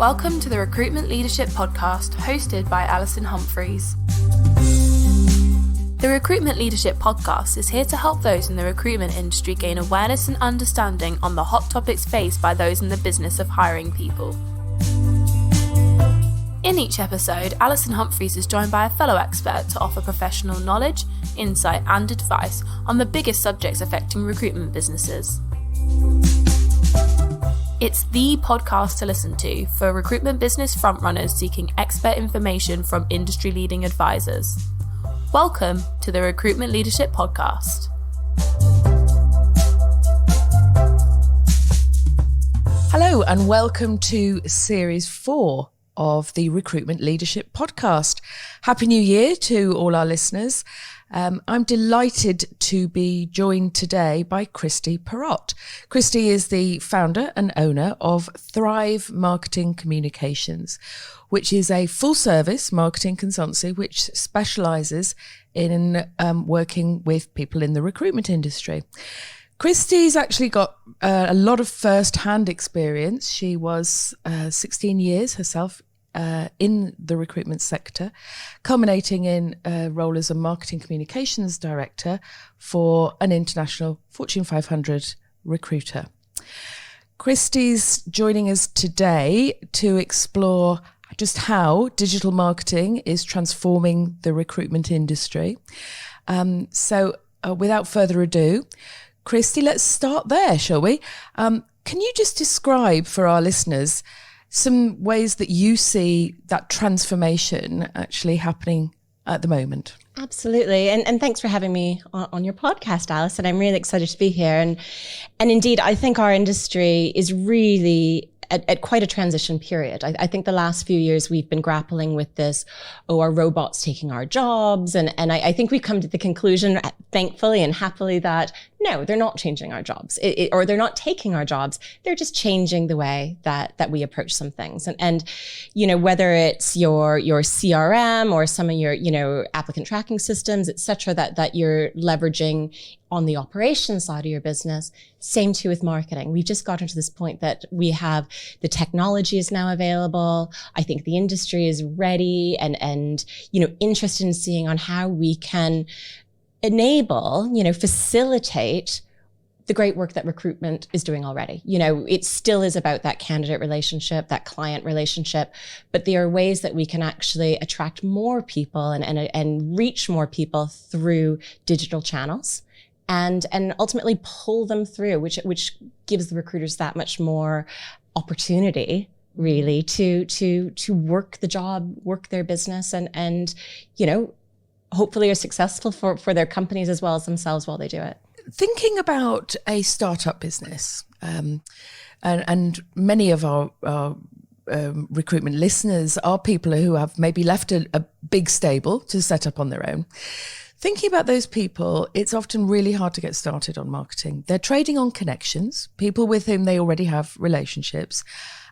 Welcome to the Recruitment Leadership Podcast, hosted by Alison Humphries. The Recruitment Leadership Podcast is here to help those in the recruitment industry gain awareness and understanding on the hot topics faced by those in the business of hiring people. In each episode, Alison Humphries is joined by a fellow expert to offer professional knowledge, insight and advice on the biggest subjects affecting recruitment businesses. It's the podcast to listen to for recruitment business frontrunners seeking expert information from industry-leading advisors. Welcome to the Recruitment Leadership Podcast. Hello and welcome to Series 4 of the Recruitment Leadership Podcast. Happy New Year to all our listeners. I'm delighted to be joined today by Kristie Perrotte. Kristie is the founder and owner of Thrive Marketing Communications, which is a full-service marketing consultancy which specialises in working with people in the recruitment industry. Kristie's actually got a lot of first-hand experience. She was 16 years herself in the recruitment sector, culminating in a role as a marketing communications director for an international Fortune 500 recruiter. Kristie's joining us today to explore just how digital marketing is transforming the recruitment industry. So without further ado, Kristie, let's start there, shall we? Can you just describe for our listeners some ways that you see that transformation actually happening at the moment? Absolutely. And thanks for having me on your podcast, Alison. I'm really excited to be here. And indeed, I think our industry is really at quite a transition period. I think the last few years we've been grappling with this, are robots taking our jobs? And I think we've come to the conclusion, thankfully and happily, that no, they're not changing our jobs, or they're not taking our jobs. They're just changing the way that we approach some things. And you know, whether it's your CRM or some of your applicant tracking systems, et cetera, that you're leveraging on the operations side of your business. Same too with marketing. We've just gotten to this point that we have the technology is now available. I think the industry is ready and interested in seeing on how we can enable, facilitate the great work that recruitment is doing already. It still is about that candidate relationship, that client relationship, but there are ways that we can actually attract more people and reach more people through digital channels. And ultimately pull them through, which gives the recruiters that much more opportunity, really, to work the job, work their business, and hopefully are successful for their companies as well as themselves while they do it. Thinking about a startup business, and many of our recruitment listeners are people who have maybe left a big stable to set up on their own. Thinking about those people, it's often really hard to get started on marketing. They're trading on connections, people with whom they already have relationships,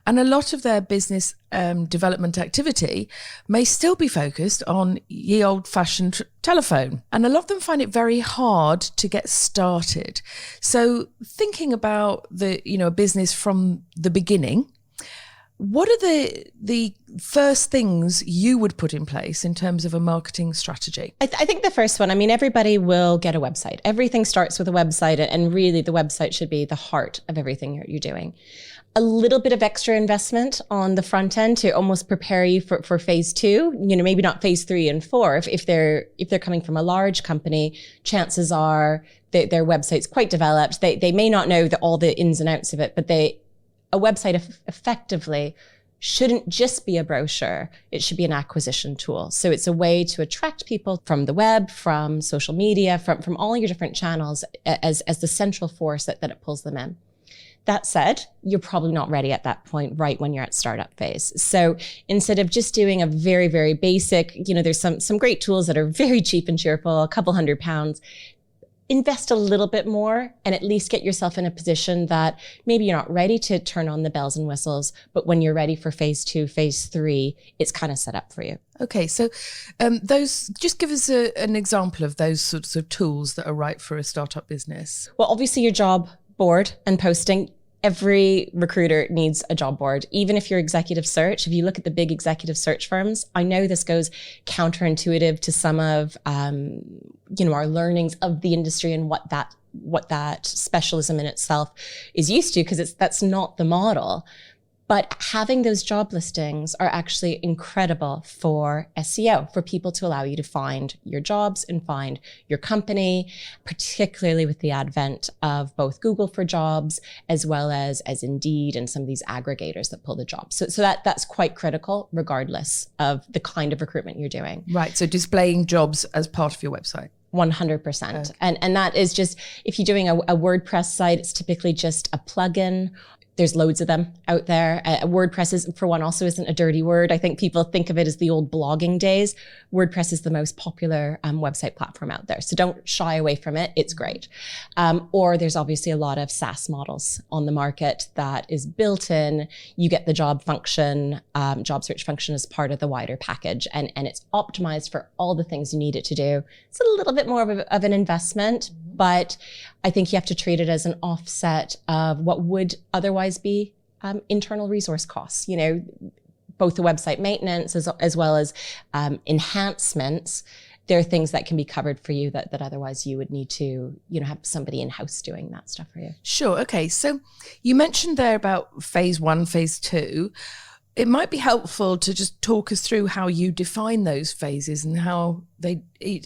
and a lot of their business development activity may still be focused on ye old-fashioned telephone. And a lot of them find it very hard to get started. So thinking about a business from the beginning, what are the first things you would put in place in terms of a marketing strategy? I think the first one, everybody will get a website. Everything starts with a website, and really the website should be the heart of everything you're doing. A little bit of extra investment on the front end to almost prepare you for phase 2, maybe not phase 3 and 4. If they're coming from a large company, chances are their website's quite developed. They may not know all the ins and outs of it, but a website effectively shouldn't just be a brochure. It should be an acquisition tool. So it's a way to attract people from the web, from social media, from all your different channels as the central force that it pulls them in. That said, you're probably not ready at that point right when you're at startup phase. So instead of just doing a very, very basic, there's some great tools that are very cheap and cheerful, a couple £100. Invest a little bit more and at least get yourself in a position that maybe you're not ready to turn on the bells and whistles, but when you're ready for phase 2, phase 3, it's kind of set up for you. Okay, so those, just give us an example of those sorts of tools that are right for a startup business. Well, obviously your job board and posting, Every recruiter needs a job board. Even if you're executive search, if you look at the big executive search firms, I know this goes counterintuitive to some of, our learnings of the industry and what that specialism in itself is used to, because that's not the model. But having those job listings are actually incredible for SEO, for people to allow you to find your jobs and find your company, particularly with the advent of both Google for Jobs as well as Indeed and some of these aggregators that pull the jobs. So that's quite critical regardless of the kind of recruitment you're doing. Right. So displaying jobs as part of your website. 100%. Okay. And that is just, if you're doing a WordPress site, it's typically just a plugin. There's loads of them out there. WordPress is, for one, also isn't a dirty word. I think people think of it as the old blogging days. WordPress is the most popular website platform out there. So don't shy away from it. It's great. Or there's obviously a lot of SaaS models on the market that is built in. You get the job function, job search function as part of the wider package. And it's optimized for all the things you need it to do. It's a little bit more of an investment, but I think you have to treat it as an offset of what would otherwise be internal resource costs. Both the website maintenance as well as enhancements. There are things that can be covered for you that otherwise you would need to, have somebody in-house doing that stuff for you. Sure. Okay. So you mentioned there about phase 1, phase 2. It might be helpful to just talk us through how you define those phases and how they,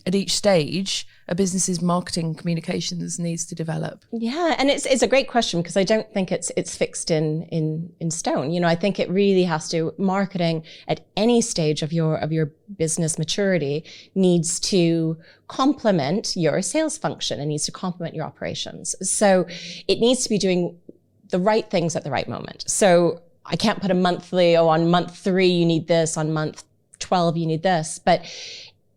at each stage, a business's marketing communications needs to develop. Yeah, and it's a great question, because I don't think it's fixed in stone. I think it really has to, marketing at any stage of your business maturity needs to complement your sales function and needs to complement your operations. So it needs to be doing the right things at the right moment. So I can't put a monthly, on month 3, you need this, on month 12, you need this. But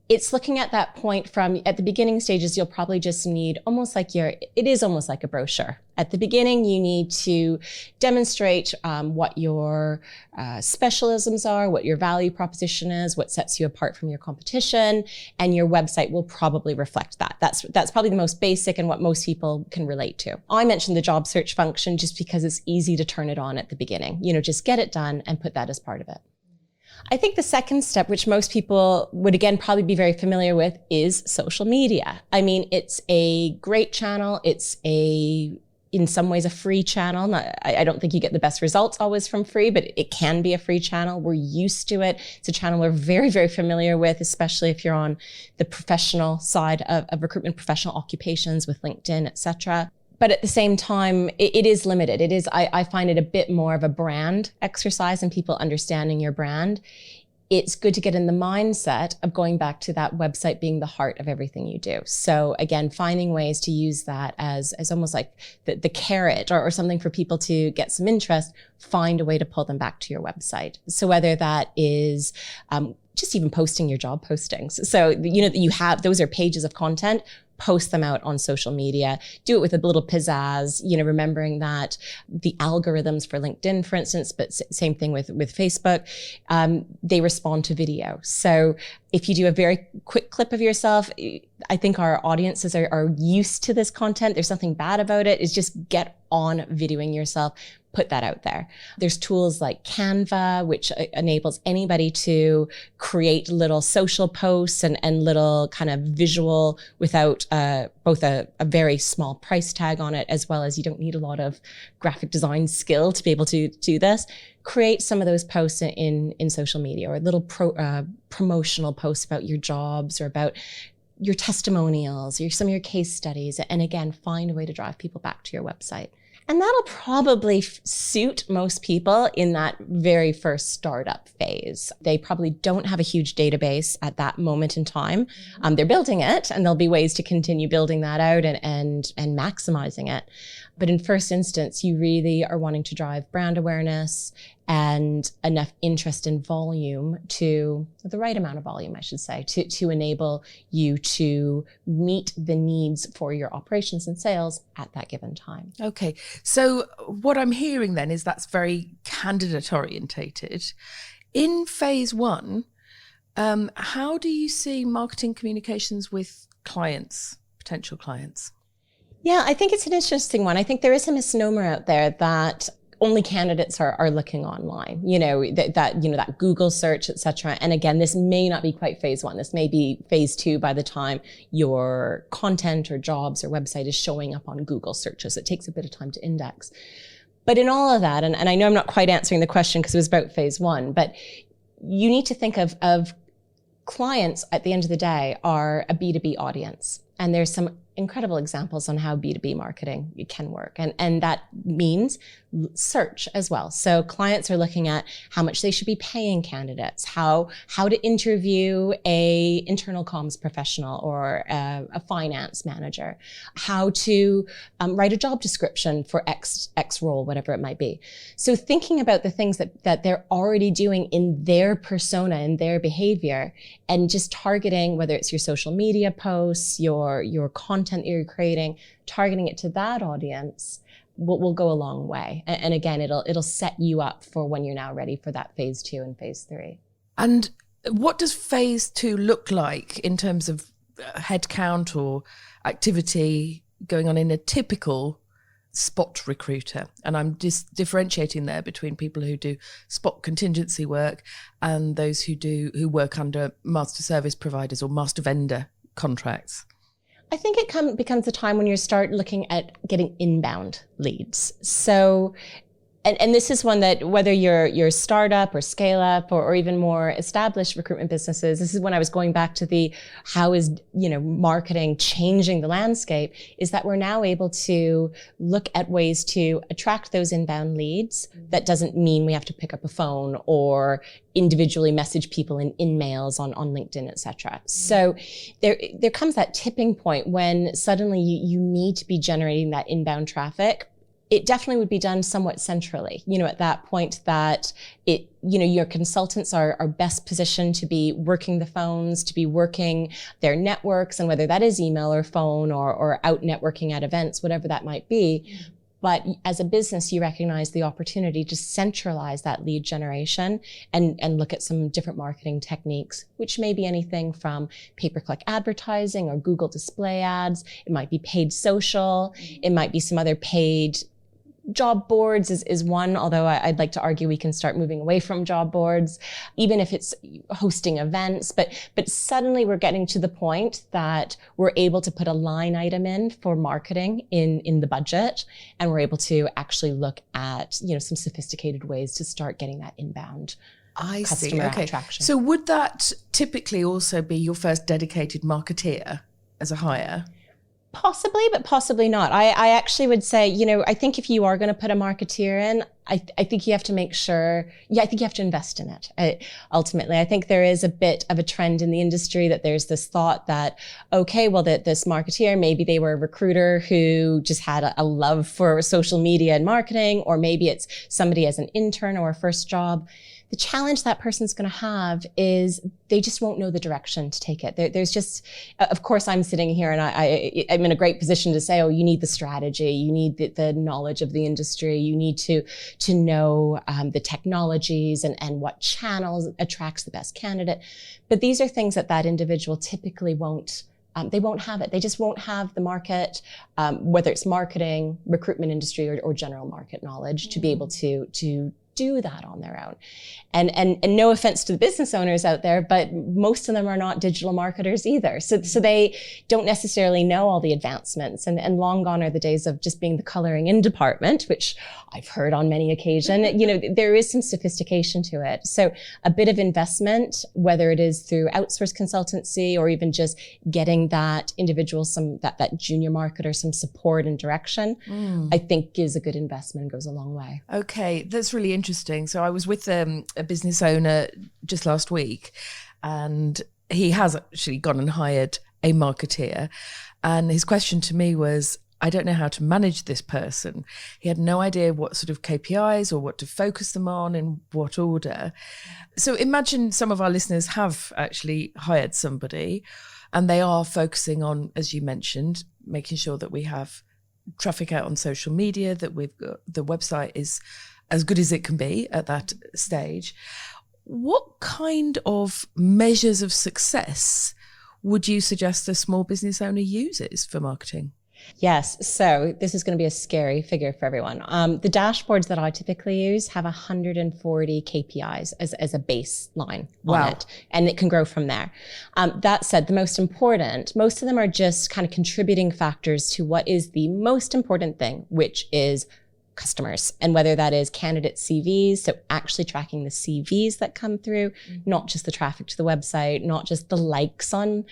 it's looking at that point from, at the beginning stages, you'll probably just need it is almost like a brochure. At the beginning, you need to demonstrate what your specialisms are, what your value proposition is, what sets you apart from your competition, and your website will probably reflect that. That's probably the most basic and what most people can relate to. I mentioned the job search function just because it's easy to turn it on at the beginning. Just get it done and put that as part of it. I think the second step, which most people would again probably be very familiar with, is social media. I mean, it's a great channel. It's in some ways a free channel. I don't think you get the best results always from free, but it can be a free channel. We're used to it. It's a channel we're very, very familiar with, especially if you're on the professional side of recruitment, professional occupations with LinkedIn, et cetera. But at the same time, it is limited. It is, I find it a bit more of a brand exercise and people understanding your brand. It's good to get in the mindset of going back to that website being the heart of everything you do. So again, finding ways to use that as almost like the carrot or something for people to get some interest, find a way to pull them back to your website. So whether that is just even posting your job postings. So, you have, those are pages of content, post them out on social media, do it with a little pizzazz, remembering that the algorithms for LinkedIn, for instance, but same thing with Facebook, they respond to video. So if you do a very quick clip of yourself, I think our audiences are used to this content. There's nothing bad about it. It's just get on videoing yourself, put that out there. There's tools like Canva, which enables anybody to create little social posts and little kind of visual without both a very small price tag on it, as well as you don't need a lot of graphic design skill to be able to do this. Create some of those posts in social media, or little promotional posts about your jobs or about your testimonials, some of your case studies. And again, find a way to drive people back to your website. And that'll probably suit most people in that very first startup phase. They probably don't have a huge database at that moment in time. They're building it, and there'll be ways to continue building that out and maximizing it. But in first instance, you really are wanting to drive brand awareness and enough interest and volume, to the right amount of volume, I should say, to enable you to meet the needs for your operations and sales at that given time. Okay. So what I'm hearing then is that's very candidate orientated. In phase 1, how do you see marketing communications with clients, potential clients? Yeah, I think it's an interesting one. I think there is a misnomer out there that only candidates are looking online, that Google search, etc. And again, this may not be quite phase one. This may be phase two by the time your content or jobs or website is showing up on Google searches. It takes a bit of time to index. But in all of that, and I know I'm not quite answering the question because it was about phase one, but you need to think of clients at the end of the day are a B2B audience. And there's some incredible examples on how B2B marketing can work. And that means search as well. So clients are looking at how much they should be paying candidates, how to interview a internal comms professional or a finance manager, how to write a job description for X role, whatever it might be. So thinking about the things that they're already doing in their persona and their behavior, and just targeting, whether it's your social media posts, your content that you're creating, targeting it to that audience will go a long way. And again, it'll set you up for when you're now ready for that phase two and phase three. And what does phase two look like in terms of headcount or activity going on in a typical spot recruiter? And I'm just differentiating there between people who do spot contingency work and those who work under master service providers or master vendor contracts. I think it becomes a time when you start looking at getting inbound leads. So, and this is one that whether you're startup or scale up or even more established recruitment businesses, this is when I was going back to how is, marketing changing the landscape, is that we're now able to look at ways to attract those inbound leads. That doesn't mean we have to pick up a phone or individually message people in mails on LinkedIn, etc. So there comes that tipping point when suddenly you need to be generating that inbound traffic. It definitely would be done somewhat centrally, at that point that your consultants are best positioned to be working the phones, to be working their networks, and whether that is email or phone or out networking at events, whatever that might be. But as a business, you recognize the opportunity to centralize that lead generation and look at some different marketing techniques, which may be anything from pay-per-click advertising or Google display ads. It might be paid social. It might be some other paid. Job boards is one, although I'd like to argue we can start moving away from job boards, even if it's hosting events. But suddenly we're getting to the point that we're able to put a line item in for marketing in the budget, and we're able to actually look at some sophisticated ways to start getting that inbound customer attraction. So would that typically also be your first dedicated marketeer as a hire? Possibly, but possibly not. I actually would say, I think if you are going to put a marketeer in, I think you have to make sure, I think you have to invest in it. Ultimately, I think there is a bit of a trend in the industry that there's this thought that, okay, well, that this marketeer, maybe they were a recruiter who just had a love for social media and marketing, or maybe it's somebody as an intern or a first job. The challenge that person's going to have is they just won't know the direction to take it. There's just, of course, I'm sitting here and I'm in a great position to say, oh, you need the strategy, you need the knowledge of the industry, you need to know the technologies and what channels attracts the best candidate. But these are things that individual typically won't. They won't have it. They just won't have the market, whether it's marketing, recruitment industry, or general market knowledge to be able to do that on their own. And no offense to the business owners out there, but most of them are not digital marketers either. So they don't necessarily know all the advancements, and long gone are the days of just being the coloring in department, which I've heard on many occasions. There is some sophistication to it. So a bit of investment, whether it is through outsourced consultancy or even just getting that individual, that junior marketer, some support and direction, I think is a good investment and goes a long way. Okay, that's really interesting. So I was with a business owner just last week, and he has actually gone and hired a marketeer. And his question to me was, I don't know how to manage this person. He had no idea what sort of KPIs or what to focus them on in what order. So imagine some of our listeners have actually hired somebody and they are focusing on, as you mentioned, making sure that we have traffic out on social media, that we've got, the website is as good as it can be at that stage. What kind of measures of success would you suggest a small business owner uses for marketing? Yes. So this is going to be a scary figure for everyone. The dashboards that I typically use have 140 KPIs as a baseline on it, and it can grow from there. That said, the most of them are just kind of contributing factors to what is the most important thing, which is customers, and whether that is candidate CVs, so actually tracking the CVs that come through, not just the traffic to the website, not just the likes on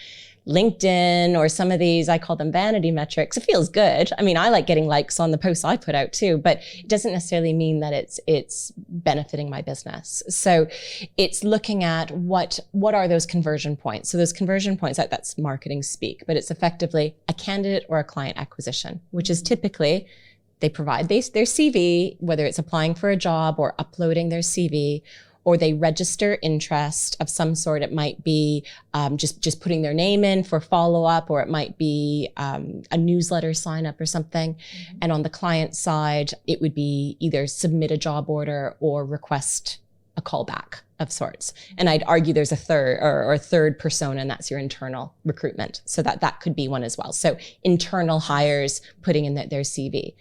LinkedIn or some of these, I call them vanity metrics. It feels good. I mean, I like getting likes on the posts I put out too, but it doesn't necessarily mean that it's benefiting my business. So it's looking at what are those conversion points. So those conversion points, that's marketing speak, but it's effectively a candidate or a client acquisition, which is typically they provide their CV, whether it's applying for a job or uploading their CV, or they register interest of some sort. It might be just putting their name in for follow-up, or it might be a newsletter sign-up or something. Mm-hmm. And on the client side, it would be either submit a job order or request a callback of sorts. And I'd argue there's a third persona, and that's your internal recruitment. So that could be one as well. So internal hires putting in their CV.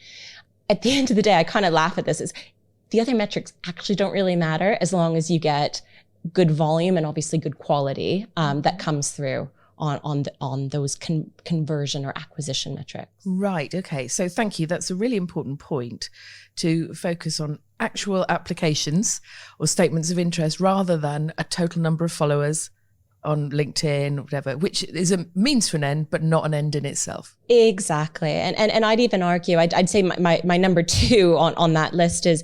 At the end of the day, I kind of laugh at this, is the other metrics actually don't really matter as long as you get good volume and obviously good quality that comes through on those conversion or acquisition metrics. Right. Okay. So thank you. That's a really important point, to focus on actual applications or statements of interest rather than a total number of followers on LinkedIn or whatever, which is a means to an end, but not an end in itself. Exactly. And I'd even argue, I'd say my number 2 on that list is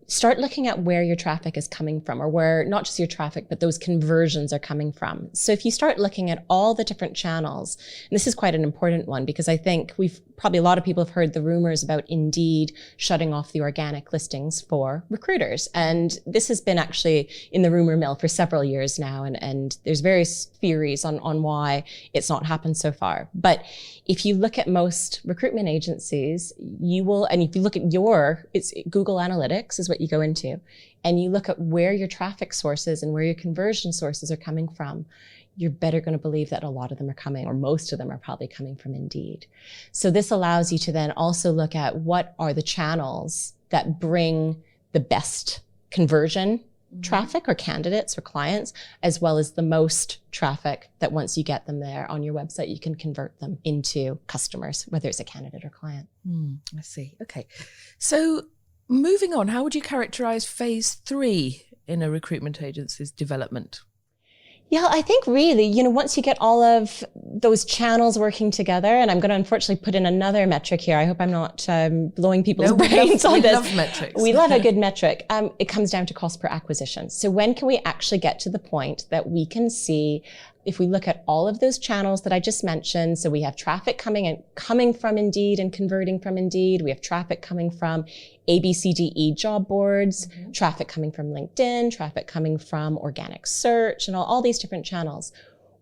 start looking at where your traffic is coming from, or where not just your traffic, but those conversions are coming from. So if you start looking at all the different channels, and this is quite an important one, because I think probably a lot of people have heard the rumors about Indeed shutting off the organic listings for recruiters. And this has been actually in the rumor mill for several years now. And there's various theories on why it's not happened so far. But if you look at most recruitment agencies, and if you look at it's Google Analytics is what you go into, and you look at where your traffic sources and where your conversion sources are coming from, you're better going to believe that a lot of them are coming, or most of them are probably coming from Indeed. So this allows you to then also look at what are the channels that bring the best conversion traffic, or candidates or clients, as well as the most traffic that once you get them there on your website, you can convert them into customers, whether it's a candidate or client. I see. Okay. So moving on, how would you characterize phase 3 in a recruitment agency's development? Yeah, I think really, once you get all of those channels working together, and I'm going to unfortunately put in another metric here. I hope I'm not blowing people's brains on this. We love metrics. We love a good metric. It comes down to cost per acquisition. So when can we actually get to the point that we can see, if we look at all of those channels that I just mentioned, so we have traffic coming from Indeed and converting from Indeed. We have traffic coming from ABCDE job boards, traffic coming from LinkedIn, traffic coming from organic search, and all these different channels.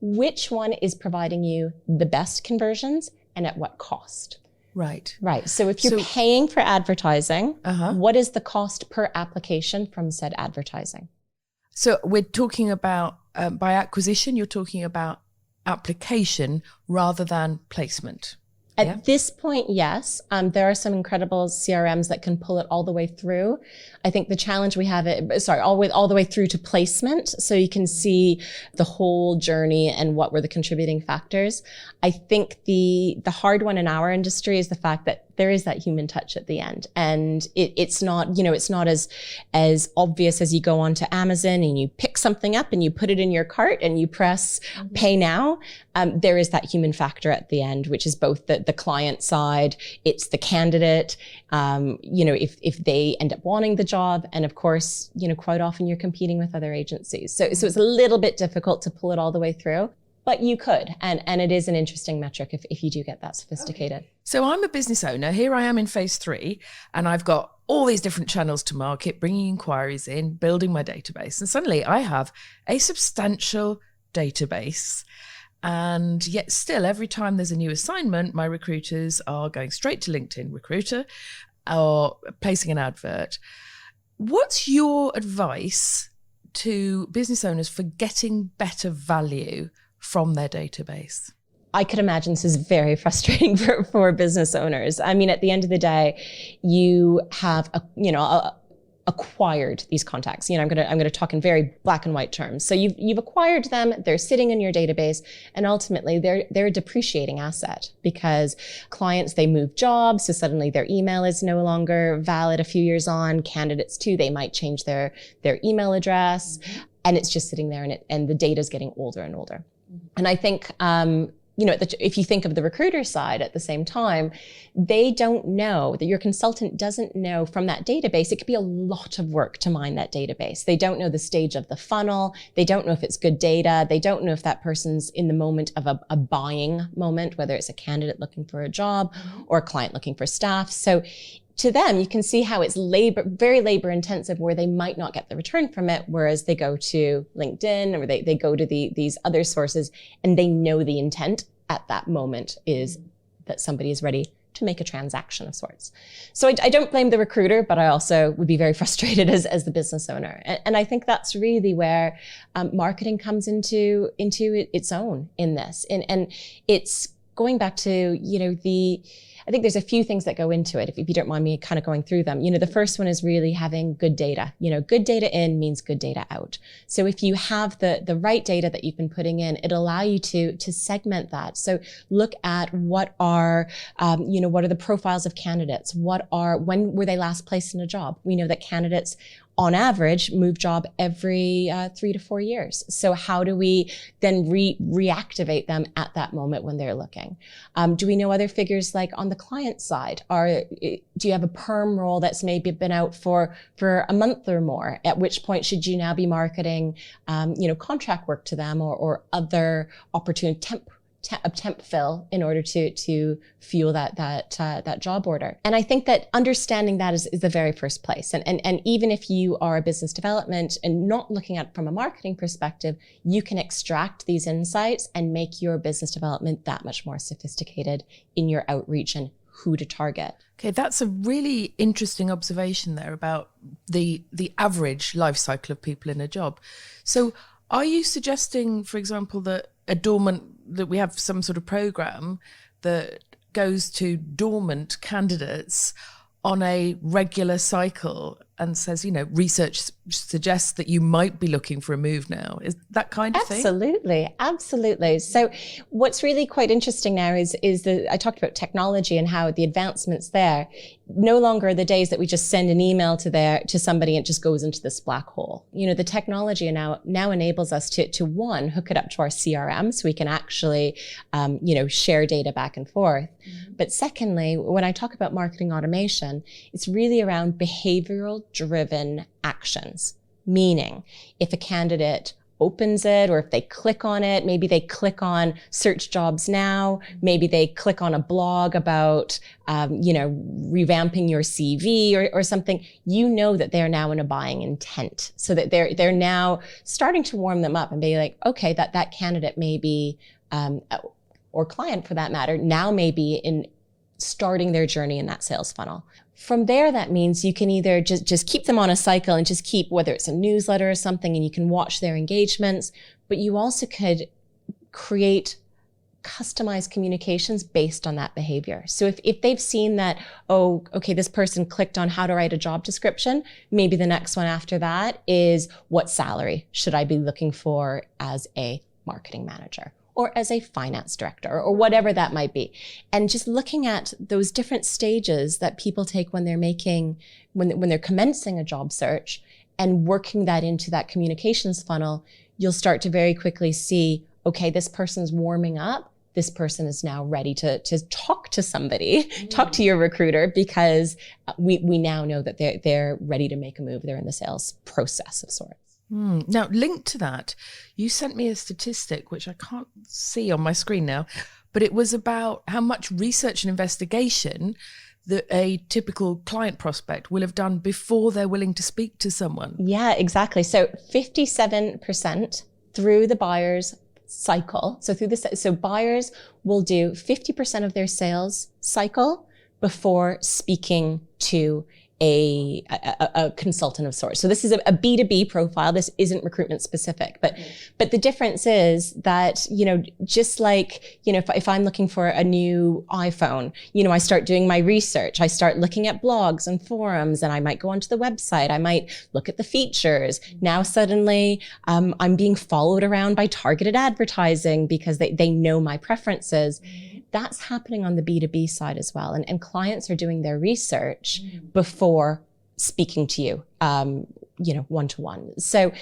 Which one is providing you the best conversions, and at what cost? Right. So if you're paying for advertising, what is the cost per application from said advertising? So we're talking about, by acquisition, you're talking about application rather than placement. At this point, yes. There are some incredible CRMs that can pull it all the way through. I think the challenge we have all the way through to placement. So you can see the whole journey and what were the contributing factors. I think the hard one in our industry is the fact that there is that human touch at the end. And it's not as obvious as you go onto Amazon and you pick something up and you put it in your cart and you press pay now. There is that human factor at the end, which is both the client side, it's the candidate, if they end up wanting the job. And of course, quite often you're competing with other agencies. So it's a little bit difficult to pull it all the way through. But you could, and it is an interesting metric if you do get that sophisticated. Okay. So I'm a business owner. Here I am in phase 3, and I've got all these different channels to market, bringing inquiries in, building my database. And suddenly I have a substantial database. And yet still, every time there's a new assignment, my recruiters are going straight to LinkedIn Recruiter or placing an advert. What's your advice to business owners for getting better value from their database? I could imagine this is very frustrating for business owners. I mean, at the end of the day, you have acquired these contacts. I'm going to talk in very black and white terms. So you've acquired them. They're sitting in your database, and ultimately they're a depreciating asset, because clients, they move jobs, so suddenly their email is no longer valid a few years on. Candidates too, they might change their email address, and it's just sitting there, and the data is getting older and older. And I think if you think of the recruiter side at the same time, they don't know, that your consultant doesn't know from that database. It could be a lot of work to mine that database. They don't know the stage of the funnel. They don't know if it's good data. They don't know if that person's in the moment of a buying moment, whether it's a candidate looking for a job or a client looking for staff. So to them, you can see how it's very labor intensive, where they might not get the return from it, whereas they go to LinkedIn or they go to these other sources, and they know the intent at that moment is that somebody is ready to make a transaction of sorts. So I don't blame the recruiter, but I also would be very frustrated as the business owner. And I think that's really where marketing comes into its own in this. And it's going back to, I think there's a few things that go into it, if you don't mind me kind of going through them. The first one is really having good data. Good data in means good data out. So if you have the right data that you've been putting in, it'll allow you to segment that. So look at what are the profiles of candidates? When were they last placed in a job? We know that candidates on average move job every 3 to 4 years. So how do we then reactivate them at that moment when they're looking? Do we know other figures, like on the client side? Do you have a perm role that's maybe been out for a month or more? At which point should you now be marketing contract work to them, or other opportunity temp fill in order to fuel that job order? And I think that understanding that is the very first place. And even if you are a business development and not looking at it from a marketing perspective, you can extract these insights and make your business development that much more sophisticated in your outreach and who to target. Okay, that's a really interesting observation there about the average life cycle of people in a job. So are you suggesting, for example, that we have some sort of program that goes to dormant candidates on a regular cycle and says, research suggests that you might be looking for a move now? Is that kind of thing? Absolutely. So what's really quite interesting now is I talked about technology and how the advancements there. No longer are the days that we just send an email to somebody and it just goes into this black hole. The technology now enables us to one, hook it up to our CRM so we can actually share data back and forth. Mm-hmm. But secondly, when I talk about marketing automation, it's really around behavioral driven actions. Meaning, if a candidate opens it, or if they click on it, maybe they click on search jobs now, maybe they click on a blog about, revamping your CV or something, that they're now in a buying intent. So that they're now starting to warm them up and be like, okay, that candidate may be, or client for that matter, now may be in starting their journey in that sales funnel. From there, that means you can either just keep them on a cycle and just keep, whether it's a newsletter or something, and you can watch their engagements, but you also could create customized communications based on that behavior. So if they've seen that, oh, okay, this person clicked on how to write a job description, maybe the next one after that is, what salary should I be looking for as a marketing manager? Or as a finance director, or whatever that might be. And just looking at those different stages that people take when they're commencing a job search, and working that into that communications funnel, you'll start to very quickly see, okay, this person's warming up. This person is now ready to talk to somebody, talk to your recruiter, because we now know that they're ready to make a move. They're in the sales process of sorts. Now, linked to that, you sent me a statistic, which I can't see on my screen now, but it was about how much research and investigation that a typical client prospect will have done before they're willing to speak to someone. Yeah, exactly. So 57% through the buyer's cycle. So buyers will do 50% of their sales cycle before speaking to a consultant of sorts. So this is a B2B profile. This isn't recruitment specific, but the difference is that, just like, if I'm looking for a new iPhone, I start doing my research. I start looking at blogs and forums, and I might go onto the website. I might look at the features. Now suddenly, I'm being followed around by targeted advertising because they know my preferences. That's happening on the B2B side as well. And clients are doing their research before speaking to you, one-to-one. So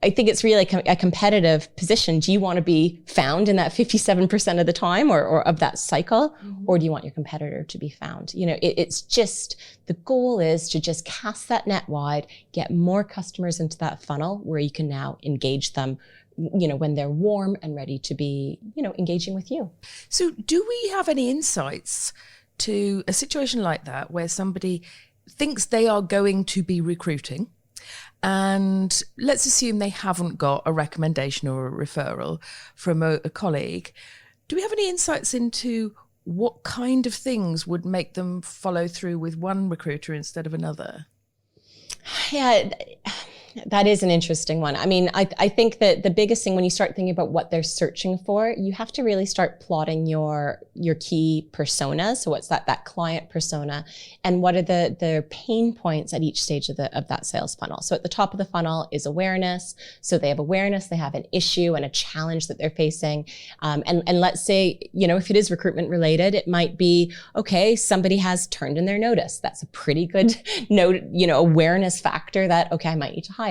I think it's really a competitive position. Do you want to be found in that 57% of the time or of that cycle? Or do you want your competitor to be found? It's just, the goal is to just cast that net wide, get more customers into that funnel where you can now engage them when they're warm and ready to be, engaging with you. So do we have any insights to a situation like that where somebody thinks they are going to be recruiting, and let's assume they haven't got a recommendation or a referral from a colleague? Do we have any insights into what kind of things would make them follow through with one recruiter instead of another? Yeah, that is an interesting one. I mean, I think that the biggest thing when you start thinking about what they're searching for, you have to really start plotting your key personas. So what's that client persona, and what are the pain points at each stage of that sales funnel? So at the top of the funnel is awareness. So they have awareness, they have an issue and a challenge that they're facing. And let's say, if it is recruitment related, it might be, okay, somebody has turned in their notice. That's a pretty good awareness factor that, okay, I might need to hire.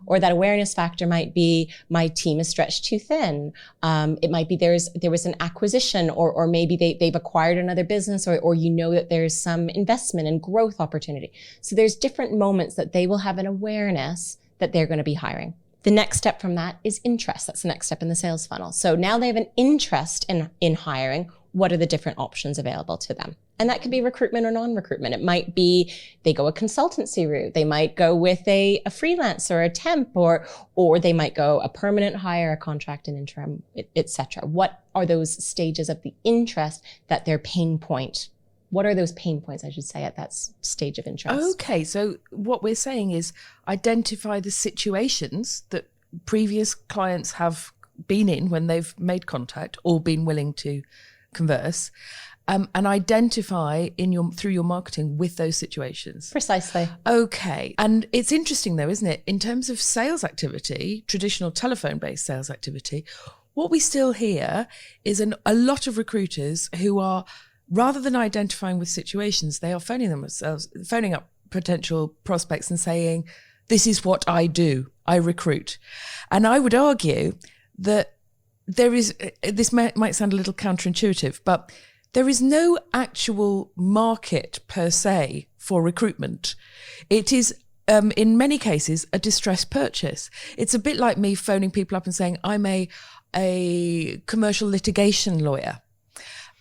Or that awareness factor might be, my team is stretched too thin. It might be there was an acquisition, or maybe they've acquired another business, or that there's some investment and growth opportunity. So there's different moments that they will have an awareness that they're going to be hiring. The next step from that is interest. That's the next step in the sales funnel. So now they have an interest in hiring. What are the different options available to them? And that could be recruitment or non-recruitment. It might be they go a consultancy route. They might go with a freelancer, a temp, or they might go a permanent hire, a contract, an interim, etc. What are those stages of the interest that their pain point? What are those pain points, I should say, at that stage of interest? Okay, so what we're saying is identify the situations that previous clients have been in when they've made contact or been willing to converse, and identify through your marketing with those situations. Precisely. Okay. And it's interesting though, isn't it? In terms of sales activity, traditional telephone-based sales activity, what we still hear is a lot of recruiters who are, rather than identifying with situations, they are phoning up potential prospects and saying, this is what I do, I recruit. And I would argue that this might sound a little counterintuitive, but there is no actual market per se for recruitment. It is, in many cases, a distressed purchase. It's a bit like me phoning people up and saying, I'm a commercial litigation lawyer.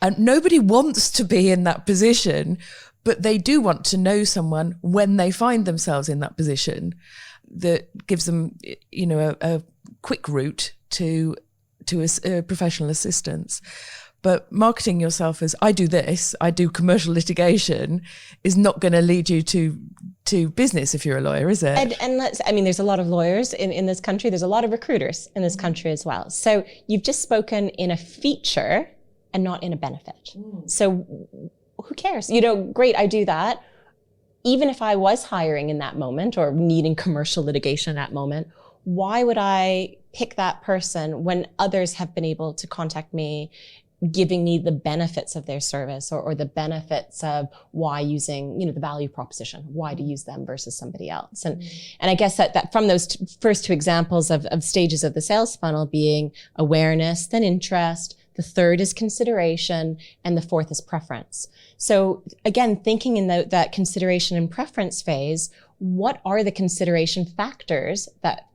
And nobody wants to be in that position, but they do want to know someone when they find themselves in that position that gives them, a quick route to a professional assistance. But marketing yourself as, I do this, I do commercial litigation, is not going to lead you to business if you're a lawyer, is it? And there's a lot of lawyers in this country. There's a lot of recruiters in this country as well. So you've just spoken in a feature and not in a benefit. So who cares? Great, I do that. Even if I was hiring in that moment or needing commercial litigation in that moment, why would I pick that person when others have been able to contact me, giving me the benefits of their service or the benefits of why using, the value proposition, why to use them versus somebody else. And I guess that from those first two examples of stages of the sales funnel being awareness, then interest, the third is consideration, and the fourth is preference. So again, thinking in that consideration and preference phase, what are the consideration factors that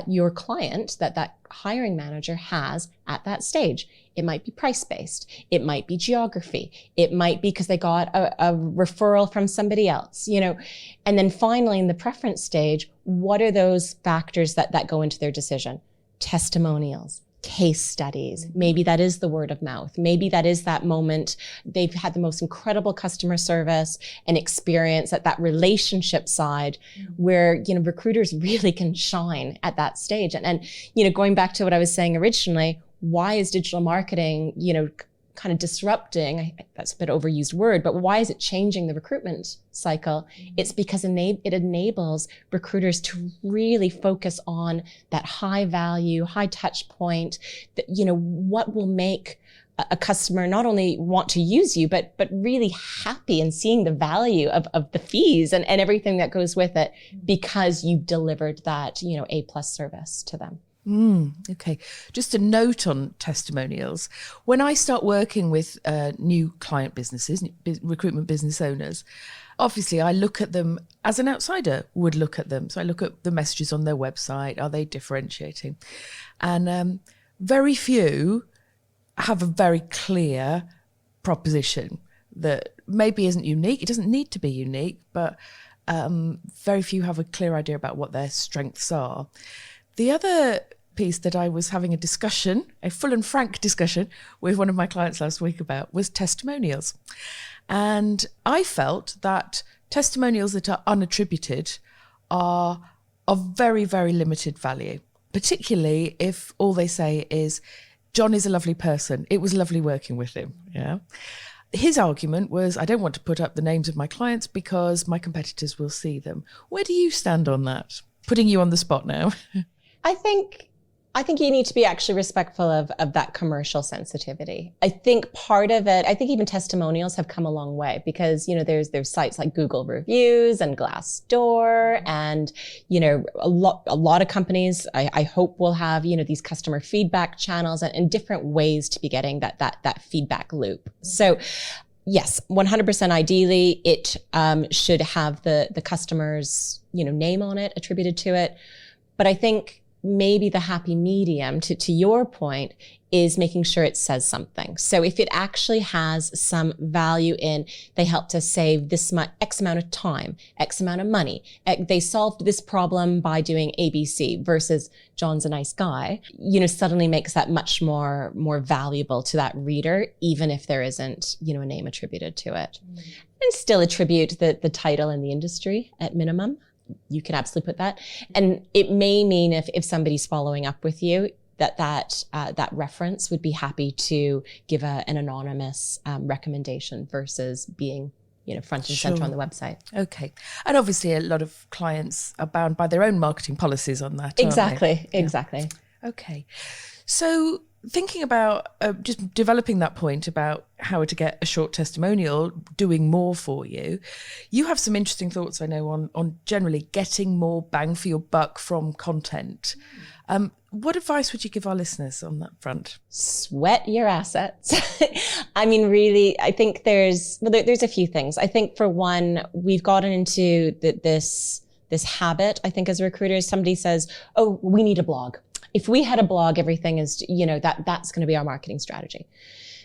your client, that hiring manager has at that stage? It might be price-based. It might be geography. It might be because they got a referral from somebody else, And then finally, in the preference stage, what are those factors that go into their decision? Testimonials, case studies. Maybe that is the word of mouth. Maybe that is that moment they've had the most incredible customer service and experience at that relationship side where, recruiters really can shine at that stage. And going back to what I was saying originally, why is digital marketing, kind of disrupting, that's a bit overused word, but why is it changing the recruitment cycle? It's because it enables recruiters to really focus on that high value, high touch point, that, what will make a customer not only want to use you, but really happy and seeing the value of the fees and everything that goes with it because you've delivered that, A+ service to them. Okay. Just a note on testimonials. When I start working with new client businesses, recruitment business owners, obviously I look at them as an outsider would look at them. So I look at the messages on their website. Are they differentiating? And very few have a very clear proposition that maybe isn't unique. It doesn't need to be unique, but very few have a clear idea about what their strengths are. The other piece that I was having a full and frank discussion with one of my clients last week about was testimonials. And I felt that testimonials that are unattributed are of very, very limited value, particularly if all they say is, John is a lovely person. It was lovely working with him. Yeah. His argument was, I don't want to put up the names of my clients because my competitors will see them. Where do you stand on that? Putting you on the spot now. I think you need to be actually respectful of that commercial sensitivity. I think part of it, I think even testimonials have come a long way because, there's sites like Google Reviews and Glassdoor and, a lot of companies I hope will have, these customer feedback channels and different ways to be getting that feedback loop. So yes, 100% ideally, it should have the customer's, name on it, attributed to it. But I think maybe the happy medium, to your point, is making sure it says something. So if it actually has some value in, they helped us save this much, X amount of time, X amount of money, they solved this problem by doing ABC versus John's a nice guy, suddenly makes that much more valuable to that reader, even if there isn't, a name attributed to it. And still attribute the title in the industry at minimum. You can absolutely put that. And it may mean if somebody's following up with you, that reference would be happy to give an anonymous recommendation versus being, front and center on the website. Okay. And obviously a lot of clients are bound by their own marketing policies on that. Exactly. Okay. So thinking about just developing that point about how to get a short testimonial doing more for you, you have some interesting thoughts, I know, on generally getting more bang for your buck from content. What advice would you give our listeners on that front? Sweat your assets. I mean, really, I think there's a few things. I think for one, we've gotten into this habit, I think, as recruiters. Somebody says, oh, we need a blog. If we had a blog, everything is, that's going to be our marketing strategy.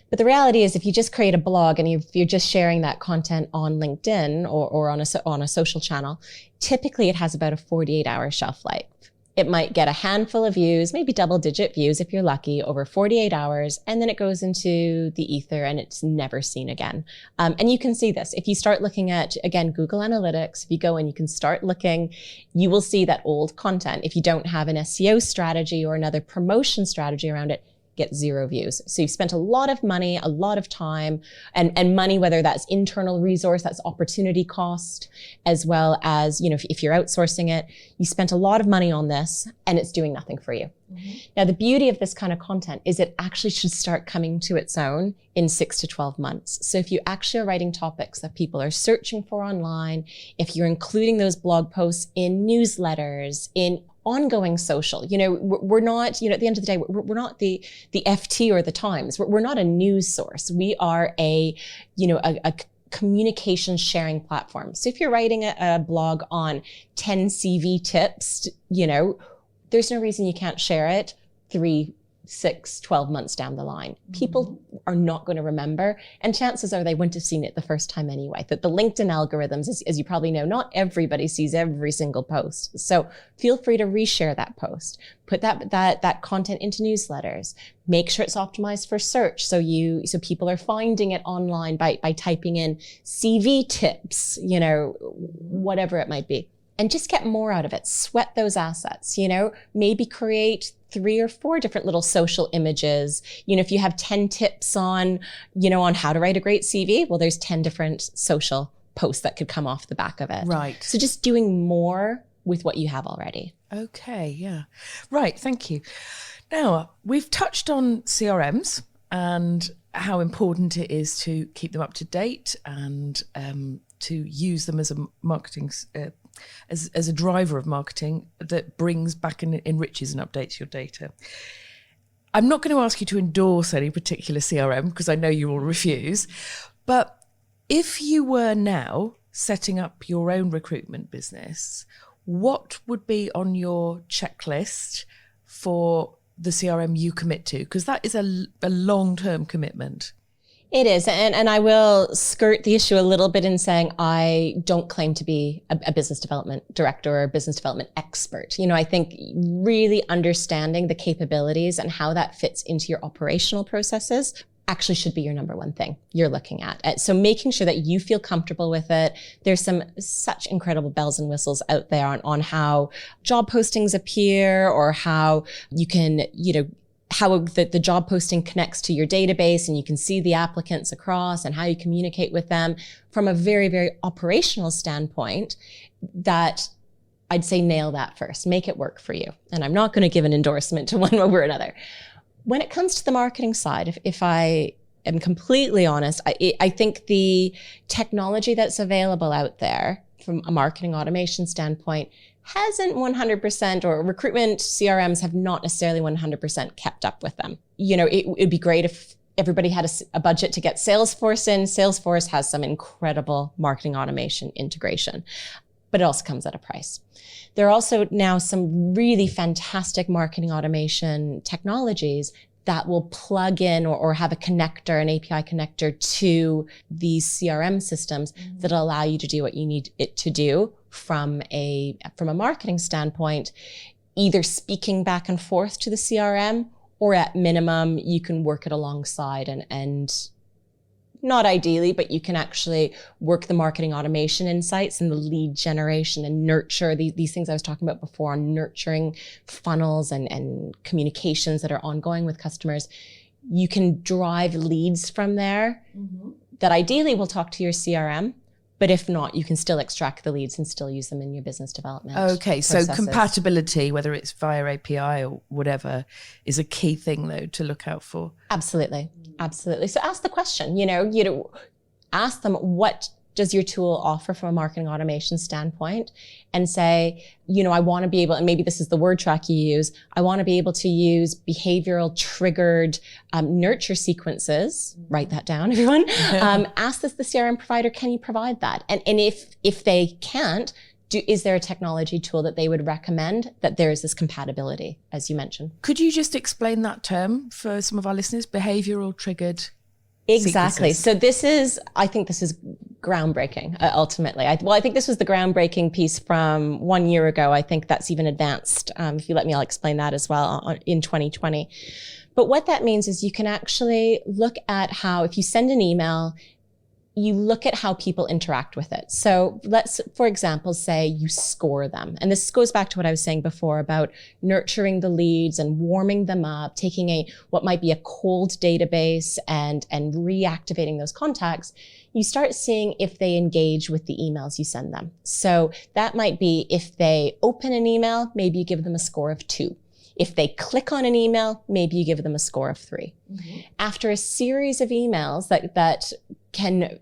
But the reality is, if you just create a blog and if you're just sharing that content on LinkedIn or on a social channel, typically it has about a 48-hour shelf life. It might get a handful of views, maybe double-digit views if you're lucky, over 48 hours, and then it goes into the ether and it's never seen again. And you can see this. If you start looking at, again, Google Analytics, if you go and you can start looking, you will see that old content. If you don't have an SEO strategy or another promotion strategy around it, get 0 views. So you've spent a lot of money, a lot of time and money, whether that's internal resource, that's opportunity cost, as well as, if you're outsourcing it, you spent a lot of money on this and it's doing nothing for you. Mm-hmm. Now, the beauty of this kind of content is it actually should start coming to its own in 6 to 12 months. So if you actually are writing topics that people are searching for online, if you're including those blog posts in newsletters, in ongoing social, we're not, at the end of the day, we're not the FT or the Times. We're not a news source. We are a communication sharing platform. So if you're writing a blog on 10 CV tips, there's no reason you can't share it 3 6, 12 months down the line. People are not going to remember, and chances are they wouldn't have seen it the first time anyway. That the LinkedIn algorithms, as you probably know, not everybody sees every single post. So feel free to reshare that post. Put that content into newsletters. Make sure it's optimized for search, so people are finding it online by typing in CV tips, whatever it might be. And just get more out of it. Sweat those assets, maybe create 3 or 4 different little social images. If you have 10 tips on how to write a great CV, well, there's 10 different social posts that could come off the back of it. Right. So just doing more with what you have already. Okay, yeah. Right, thank you. Now, we've touched on CRMs and how important it is to keep them up to date and to use them as a marketing as a driver of marketing that brings back and enriches and updates your data. I'm not going to ask you to endorse any particular CRM because I know you will refuse, but if you were now setting up your own recruitment business, what would be on your checklist for the CRM you commit to? Because that is a long-term commitment. It is. And I will skirt the issue a little bit in saying I don't claim to be a business development director or a business development expert. I think really understanding the capabilities and how that fits into your operational processes actually should be your number one thing you're looking at. So making sure that you feel comfortable with it. There's such incredible bells and whistles out there on how job postings appear or how you can, how the job posting connects to your database and you can see the applicants across and how you communicate with them from a very, very operational standpoint. That I'd say nail that first, make it work for you. And I'm not going to give an endorsement to one over another. When it comes to the marketing side, if I am completely honest, I think the technology that's available out there from a marketing automation standpoint hasn't 100%, or recruitment CRMs have not necessarily 100% kept up with them. It would be great if everybody had a budget to get Salesforce in. Salesforce has some incredible marketing automation integration, but it also comes at a price. There are also now some really fantastic marketing automation technologies that will plug in or have a connector, an API connector to these CRM systems that allow you to do what you need it to do from a marketing standpoint, either speaking back and forth to the CRM, or at minimum, you can work it alongside and not ideally, but you can actually work the marketing automation insights and the lead generation and nurture these things I was talking about before on nurturing funnels and communications that are ongoing with customers. You can drive leads from there that ideally will talk to your CRM. But if not, you can still extract the leads and still use them in your business development. Okay, processes. So compatibility, whether it's via API or whatever, is a key thing though to look out for. Absolutely. So ask the question, ask them, what does your tool offer from a marketing automation standpoint? And say, I want to be able, and maybe this is the word track you use, I want to be able to use behavioral triggered nurture sequences. Write that down, everyone. Ask the CRM provider, can you provide that? And if they can't, is there a technology tool that they would recommend that there is this compatibility, as you mentioned? Could you just explain that term for some of our listeners? Behavioral triggered Exactly. sequences. So I think this is groundbreaking, ultimately. I think this was the groundbreaking piece from 1 year ago. I think that's even advanced. If you let me, I'll explain that as well in 2020. But what that means is you can actually look at how, if you send an email, you look at how people interact with it. So let's, for example, say you score them. And this goes back to what I was saying before about nurturing the leads and warming them up, taking what might be a cold database and reactivating those contacts. You start seeing if they engage with the emails you send them. So that might be if they open an email, maybe you give them a score of 2. If they click on an email, maybe you give them a score of 3. After a series of emails that can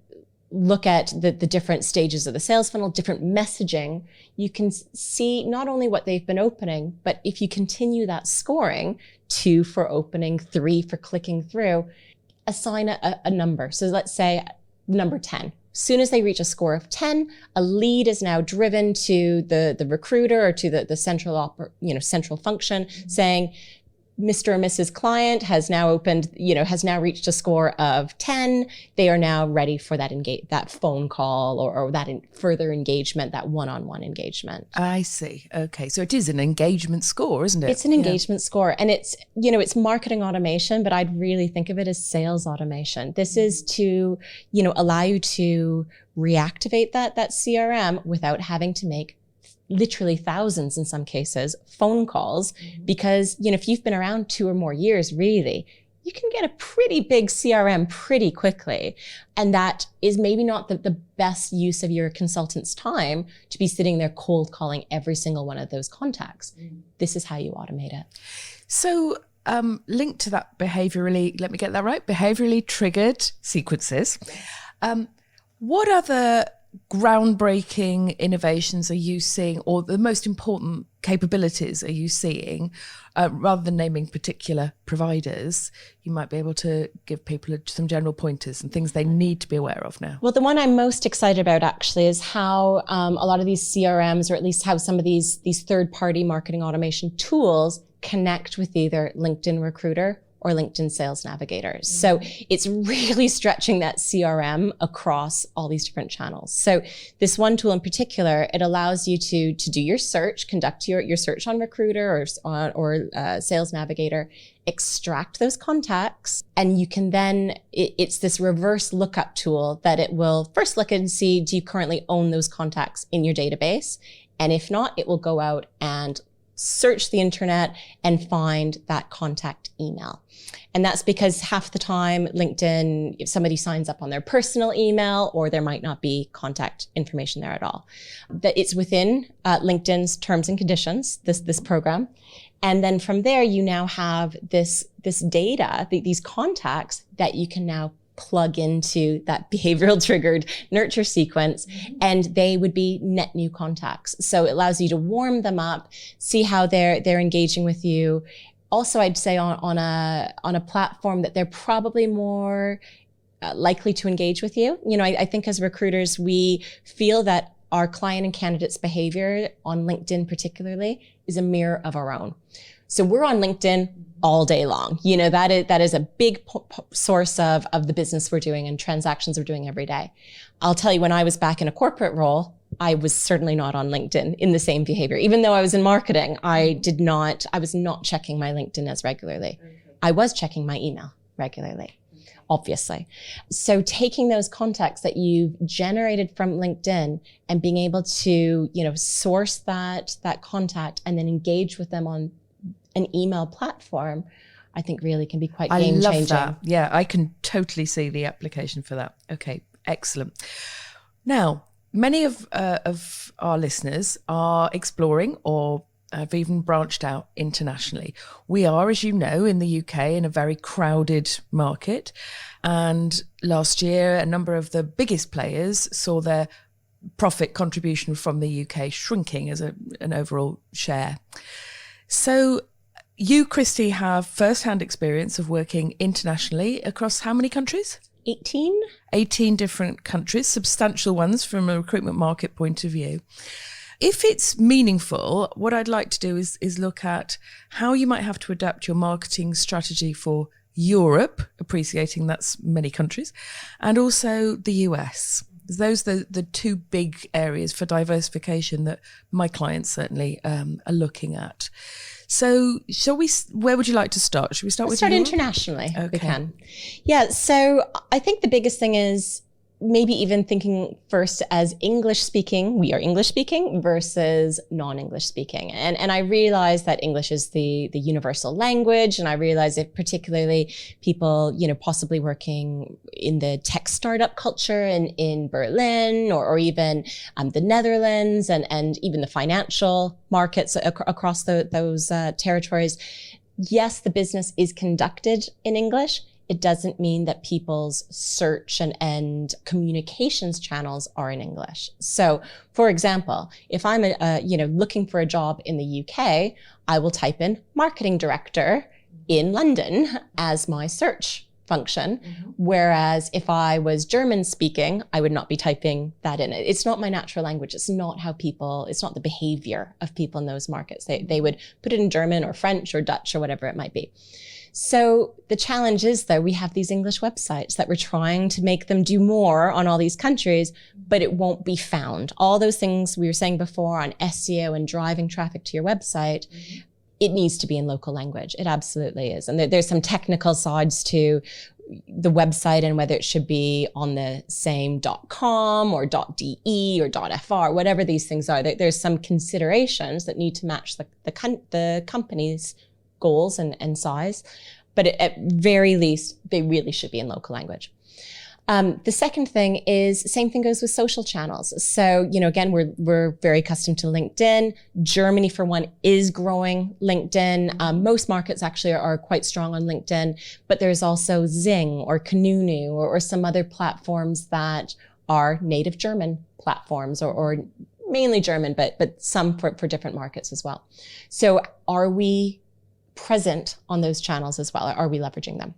look at the different stages of the sales funnel, different messaging, you can see not only what they've been opening, but if you continue that scoring, 2 for opening, 3 for clicking through, assign a number. So let's say number 10. As soon as they reach a score of 10, a lead is now driven to the recruiter or to the central function saying, Mr. or Mrs. Client has now has now reached a score of 10. They are now ready for that phone call or that further engagement, that one-on-one engagement. I see. Okay. So it is an engagement score, isn't it? It's an engagement score, and it's marketing automation, but I'd really think of it as sales automation. This is to, allow you to reactivate that CRM without having to make literally thousands in some cases phone calls, because if you've been around 2 or more years, really, you can get a pretty big CRM pretty quickly. And that is maybe not the best use of your consultant's time to be sitting there cold calling every single one of those contacts. This is how you automate it. So linked to that let me get that right, behaviorally triggered sequences. What other groundbreaking innovations are you seeing, or the most important capabilities are you seeing? Rather than naming particular providers, you might be able to give people some general pointers and things they need to be aware of now. Well, the one I'm most excited about actually is how a lot of these CRMs, or at least how some of these third-party marketing automation tools connect with either LinkedIn Recruiter or LinkedIn Sales Navigator. So it's really stretching that CRM across all these different channels. So this one tool in particular, it allows you to do your search, conduct your search on Recruiter or Sales Navigator, extract those contacts, and you can then, it's this reverse lookup tool that it will first look and see, do you currently own those contacts in your database? And if not, it will go out and search the internet and find that contact email. And that's because half the time LinkedIn, if somebody signs up on their personal email, or there might not be contact information there at all. That it's within LinkedIn's terms and conditions, this program. And then from there, you now have this data, these contacts that you can now plug into that behavioral triggered nurture sequence, and they would be net new contacts. So it allows you to warm them up, see how they're engaging with you. Also, I'd say on a platform that they're probably more likely to engage with you. I think as recruiters, we feel that our client and candidates' behavior on LinkedIn particularly is a mirror of our own. So we're on LinkedIn all day long. That is a big source of the business we're doing and transactions we're doing every day. I'll tell you, when I was back in a corporate role, I was certainly not on LinkedIn in the same behavior. Even though I was in marketing, I was not checking my LinkedIn as regularly. I was checking my email regularly, obviously. So taking those contacts that you've generated from LinkedIn and being able to, source that contact and then engage with them on an email platform, I think really can be quite game-changing. I love that. Yeah, I can totally see the application for that. Okay, excellent. Now, many of our listeners are exploring or have even branched out internationally. We are, as you know, in the UK in a very crowded market. And last year, a number of the biggest players saw their profit contribution from the UK shrinking as an overall share. So you, Kristie, have first-hand experience of working internationally across how many countries? 18. 18 different countries, substantial ones from a recruitment market point of view. If it's meaningful, what I'd like to do is look at how you might have to adapt your marketing strategy for Europe, appreciating that's many countries, and also the US. Those are the two big areas for diversification that my clients certainly are looking at. So where would you like to start? Should we start with Europe? Europe? Internationally. Okay. We can. Yeah, so I think the biggest thing is maybe even thinking first as English speaking, we are English speaking versus non-English speaking. And I realize that English is the universal language. And I realize that particularly people, possibly working in the tech startup culture in Berlin or even the Netherlands and even the financial markets across those territories. Yes, the business is conducted in English. It doesn't mean that people's search and communications channels are in English. So, for example, if I'm looking for a job in the UK, I will type in marketing director in London as my search function. Whereas if I was German speaking, I would not be typing that in. It's not my natural language. It's not it's not the behavior of people in those markets. They would put it in German or French or Dutch or whatever it might be. So the challenge is, though, we have these English websites that we're trying to make them do more on all these countries, but it won't be found. All those things we were saying before on SEO and driving traffic to your website, it needs to be in local language. It absolutely is. And there's some technical sides to the website and whether it should be on the same .com or .de or .fr, whatever these things are. There's some considerations that need to match the company's goals and size. But at very least, they really should be in local language. The second thing is, same thing goes with social channels. So, again, we're very accustomed to LinkedIn. Germany, for one, is growing LinkedIn. Most markets actually are quite strong on LinkedIn, but there's also Xing or Kununu or some other platforms that are native German platforms or mainly German, but some for different markets as well. So are we present on those channels as well? Are we leveraging them?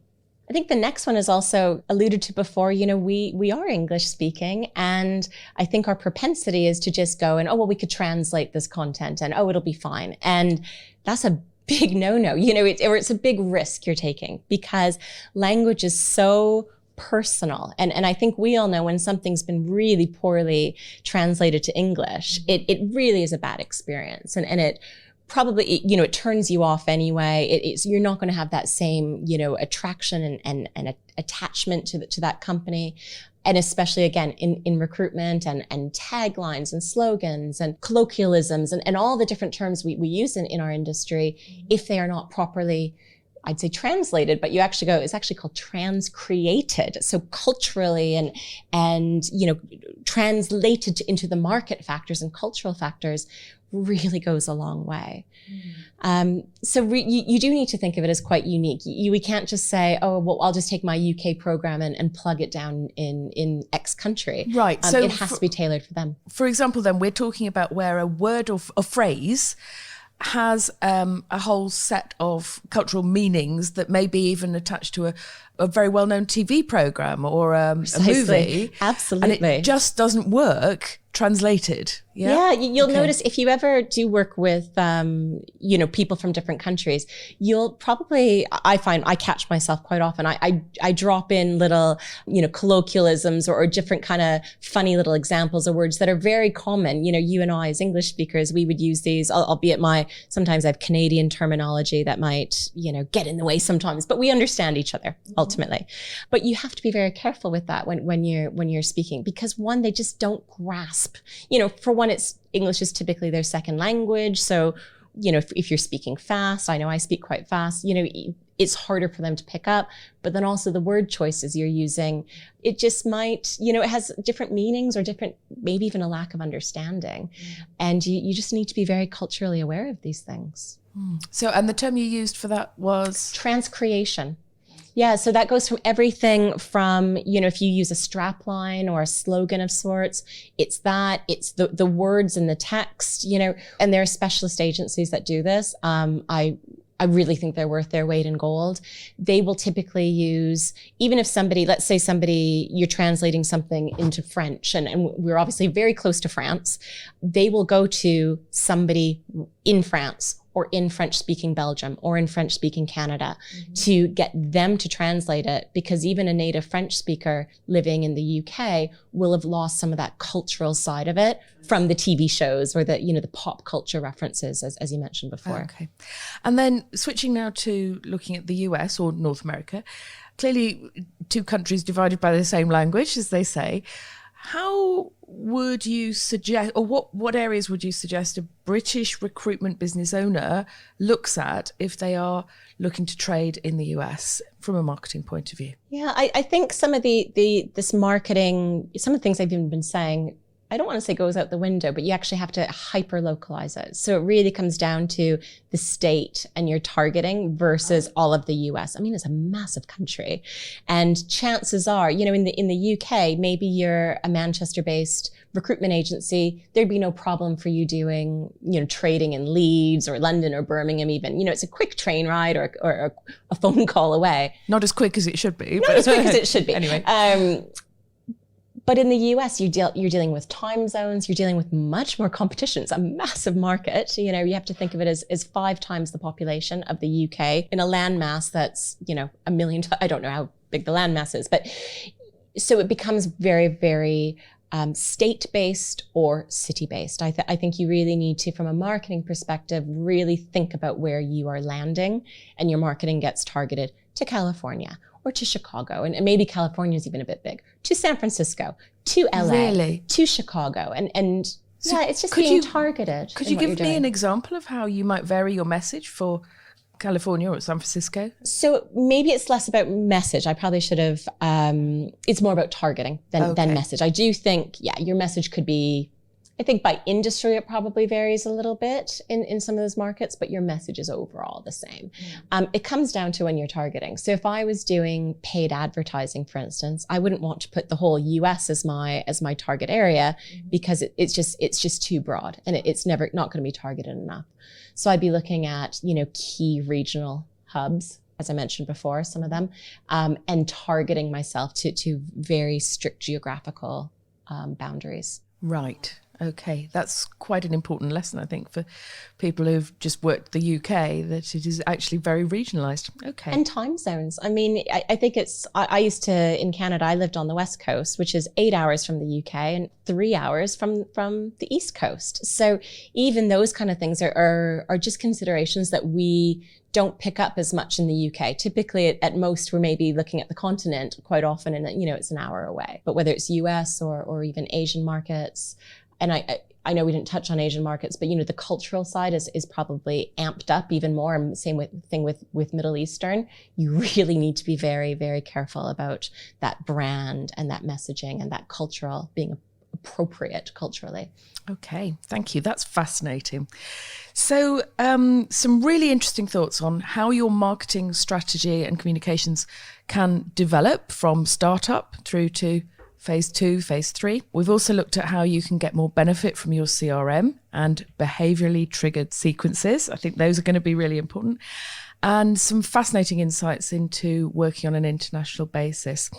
I think the next one is also alluded to before. We are English speaking, and I think our propensity is to just go and, we could translate this content and, it'll be fine. And that's a big no-no, it's a big risk you're taking because language is so personal. And I think we all know when something's been really poorly translated to English, it really is a bad experience. And it probably, it turns you off anyway. You're not going to have that same, attraction and attachment to that company. And especially, again, in recruitment and taglines and slogans and colloquialisms and all the different terms we use in our industry, if they are not properly, I'd say translated, but it's actually called transcreated. So culturally and translated into the market factors and cultural factors really goes a long way. So you do need to think of it as quite unique. We can't just say, I'll just take my UK program and plug it down in X country. Right. So it has to be tailored for them. For example, then we're talking about where a word or a phrase has a whole set of cultural meanings that may be even attached to a very well-known TV program or a movie. Absolutely. And it just doesn't work translated. Yeah, you'll notice if you ever do work with, people from different countries, you'll probably, I find I catch myself quite often. I drop in little, colloquialisms or different kind of funny little examples of words that are very common. You and I as English speakers, we would use these, albeit sometimes I have Canadian terminology that might, get in the way sometimes, but we understand each other ultimately. But you have to be very careful with that when you're speaking, because one, they just don't grasp, for one, English is typically their second language. So, if you're speaking fast, I know I speak quite fast, it's harder for them to pick up. But then also the word choices you're using, it just might, it has different meanings or different, maybe even a lack of understanding. And you just need to be very culturally aware of these things. So, and the term you used for that was? Transcreation. Yeah, so that goes from everything from, if you use a strapline or a slogan of sorts, it's the words in the text, and there are specialist agencies that do this. I really think they're worth their weight in gold. They will typically use, even if let's say you're translating something into French, and we're obviously very close to France, they will go to somebody in France or in French-speaking Belgium or in French-speaking Canada to get them to translate it, because even a native French speaker living in the UK will have lost some of that cultural side of it from the TV shows or the pop culture references, as you mentioned before. Okay. And then switching now to looking at the US or North America, clearly two countries divided by the same language, as they say. How would you suggest, or what areas would you suggest a British recruitment business owner looks at if they are looking to trade in the US from a marketing point of view? Yeah, I think some of this marketing, some of the things I've even been saying, I don't want to say goes out the window, but you actually have to hyper localize it. So it really comes down to the state and your targeting versus all of the US. I mean, it's a massive country. And chances are, in the UK, maybe you're a Manchester-based recruitment agency, there'd be no problem for you doing, trading in Leeds or London or Birmingham even. It's a quick train ride or a phone call away. Not as quick as it should be. Not as quick as it should be. Anyway. But in the US, you're dealing with time zones, you're dealing with much more competition. It's a massive market. You have to think of it as 5 times the population of the UK in a landmass that's, 1 million. I don't know how big the landmass is, but so it becomes very, very state-based or city-based. I think you really need to, from a marketing perspective, really think about where you are landing, and your marketing gets targeted to California or to Chicago, and maybe California is even a bit big, to San Francisco, to LA, really? To Chicago, and so it's just being targeted. Could you give me an example of how you might vary your message for California or San Francisco? So maybe it's less about message. I probably should have, it's more about targeting than message. I do think, your message could be, I think by industry, it probably varies a little bit in some of those markets, but your message is overall the same. It comes down to when you're targeting. So if I was doing paid advertising, for instance, I wouldn't want to put the whole US as my target area, because it's just too broad, and it's never not going to be targeted enough. So I'd be looking at, key regional hubs, as I mentioned before, some of them, and targeting myself to very strict geographical boundaries. Right. Okay. That's quite an important lesson, I think, for people who've just worked the UK, that it is actually very regionalised. Okay. And time zones. I mean, I think I used to, in Canada, I lived on the West Coast, which is 8 hours from the UK and 3 hours from the East Coast. So even those kind of things are just considerations that we don't pick up as much in the UK. Typically, at most, we're maybe looking at the continent quite often, and it's an hour away. But whether it's US or even Asian markets, and I know we didn't touch on Asian markets, but the cultural side is probably amped up even more. And same with Middle Eastern. You really need to be very, very careful about that brand and that messaging and that cultural being appropriate culturally. Okay, thank you. That's fascinating. So some really interesting thoughts on how your marketing strategy and communications can develop from startup through to phase 2, phase 3. We've also looked at how you can get more benefit from your CRM and behaviourally triggered sequences. I think those are going to be really important. And some fascinating insights into working on an international basis.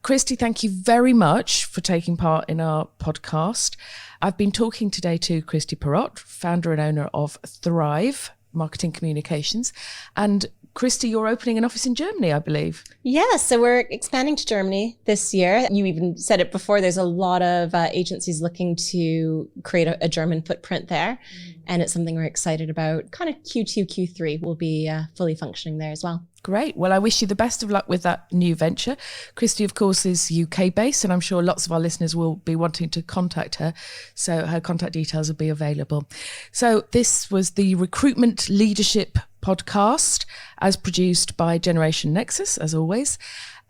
Kristie, thank you very much for taking part in our podcast. I've been talking today to Kristie Perrotte, founder and owner of Thrive Marketing Communications. And Kristie, you're opening an office in Germany, I believe. Yeah, so we're expanding to Germany this year. You even said it before, there's a lot of agencies looking to create a German footprint there. And it's something we're excited about. Kind of Q2, Q3 will be fully functioning there as well. Great. Well, I wish you the best of luck with that new venture. Kristie, of course, is UK based, and I'm sure lots of our listeners will be wanting to contact her. So her contact details will be available. So this was the Recruitment Leadership podcast, as produced by Generation Nexus, as always.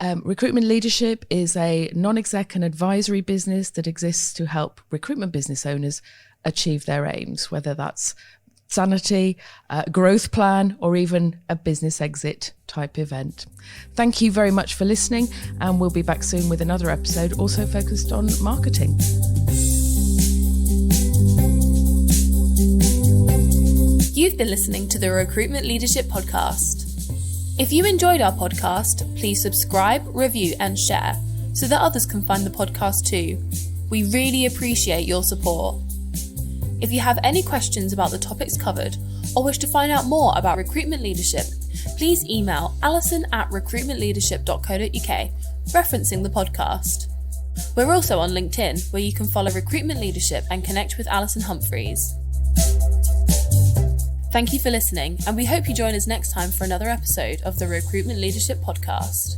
Recruitment Leadership is a non-exec and advisory business that exists to help recruitment business owners achieve their aims, whether that's sanity, growth plan, or even a business exit type event. Thank you very much for listening, and we'll be back soon with another episode also focused on marketing. You've been listening to the Recruitment Leadership Podcast. If you enjoyed our podcast, please subscribe, review, and share so that others can find the podcast too. We really appreciate your support. If you have any questions about the topics covered or wish to find out more about recruitment leadership, please email alison@recruitmentleadership.co.uk, referencing the podcast. We're also on LinkedIn, where you can follow Recruitment Leadership and connect with Alison Humphries. Thank you for listening, and we hope you join us next time for another episode of the Recruitment Leadership Podcast.